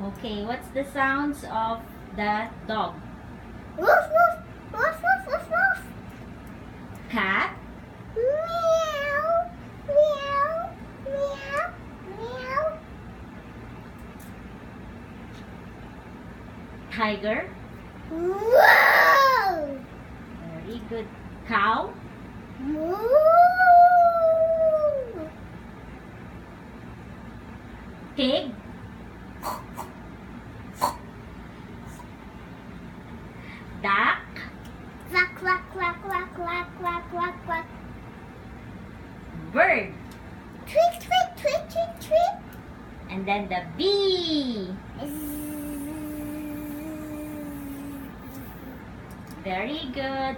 Okay, what's the sounds of the dog? Woof, woof, woof, woof, woof, woof. Cat? Meow, meow, meow, meow. Tiger? Whoa! Very good. Cow? Moo! Pig? Duck? Quack, quack, quack, quack, quack, quack, quack, quack. Bird? Tweet, tweet, tweet, tweet, tweet. And then the bee. Very good.